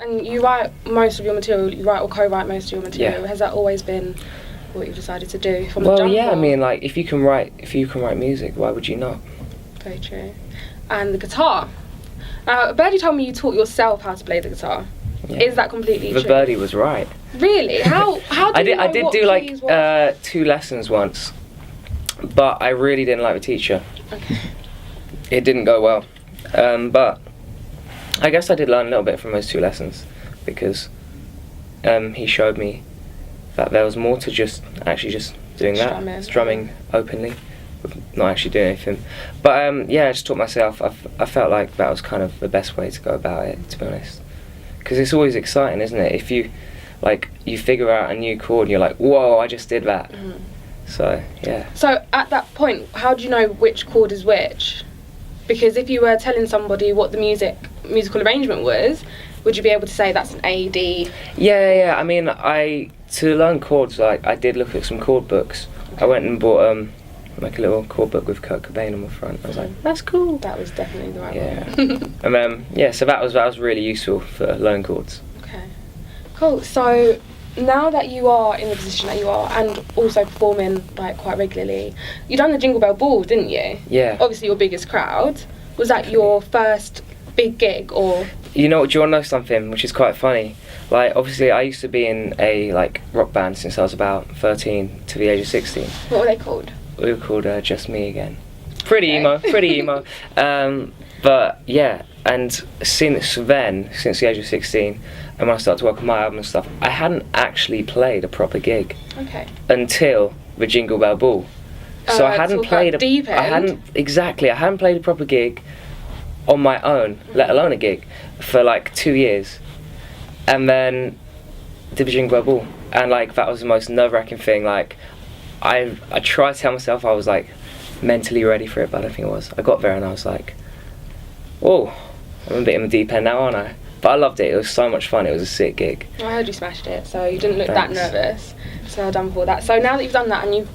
And you write most of your material, you write or co-write most of your material. Yeah. Has that always been what you've decided to do from the jump? Well, yeah, I or? mean, like, if you can write music, why would you not? Very true. And the guitar. Birdie told me you taught yourself how to play the guitar. Yeah. Is that completely true? Birdie was right. Really? How do you know I did what do like keys were? 2 lessons once, but I really didn't like the teacher. Okay. It didn't go well, but I guess I did learn a little bit from those 2 lessons, because he showed me that there was more to just doing that, strumming openly, with not actually doing anything. But yeah, I just taught myself. I felt like that was kind of the best way to go about it, to be honest, because it's always exciting, isn't it? If you figure out a new chord and you're like, whoa, I just did that. Mm-hmm. So yeah. So at that point, how do you know which chord is which? Because if you were telling somebody what the musical arrangement was, would you be able to say that's an A, D? Yeah. I mean, to learn chords, like, I did look at some chord books. Okay. I went and bought like a little chord book with Kurt Cobain on the front. I was like, that's cool. That was definitely the right one. And then so that was really useful for learning chords. Okay, cool. So now that you are in the position that you are, and also performing like quite regularly, you done the Jingle Bell Ball, didn't you? Yeah. Obviously your biggest crowd. Was that your first big gig, or? You know, do you want to know something which is quite funny? Like, obviously I used to be in a rock band since I was about 13 to the age of 16. What were they called? We were called Just Me Again. Pretty emo. But yeah, and since the age of 16, and when I started to work on my album and stuff, I hadn't actually played a proper gig. Okay. Until the Jingle Bell Ball. So I hadn't played I hadn't played a proper gig on my own, let alone a gig, for like 2 years. And then did the Jingle Bell Ball, and like that was the most nerve-wracking thing. Like, I tried to tell myself I was like mentally ready for it, but I don't think I was. I got there and I was like, whoa, I'm a bit in the deep end now, aren't I? But I loved it. It was so much fun. It was a sick gig. I heard you smashed it, so you didn't look Thanks. that nervous. So well done for that. So now that you've done that and you've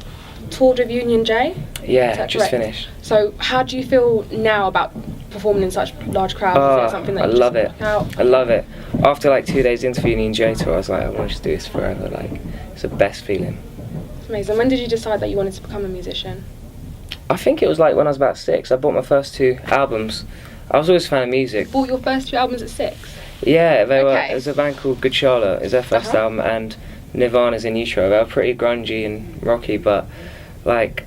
toured with Union J? Yeah, just finished. So how do you feel now about performing in such large crowds? Is it something that I love it. I love it. After like 2 days into the Union J tour, I was like, I want to just do this forever. Like, it's the best feeling. It's amazing. When did you decide that you wanted to become a musician? I think it was like when I was about 6. I bought my first 2 albums. I was always a fan of music. Bought your first 2 albums at 6? Yeah, they were. It was a band called Good Charlotte. It was their first album, and Nirvana's In Utero. They were pretty grungy and rocky, but like,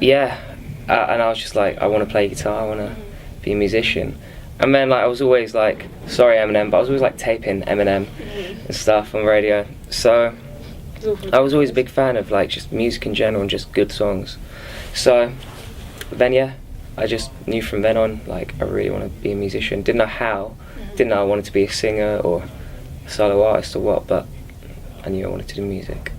yeah. And I was just like, I want to play guitar. I want to be a musician. And then like I was always like, sorry Eminem, but I was always like taping Eminem and stuff on radio. So I was always a big fan of like just music in general and just good songs. So then yeah, I just knew from then on like I really want to be a musician. Didn't know how, didn't know I wanted to be a singer or a solo artist or what, but I knew I wanted to do music.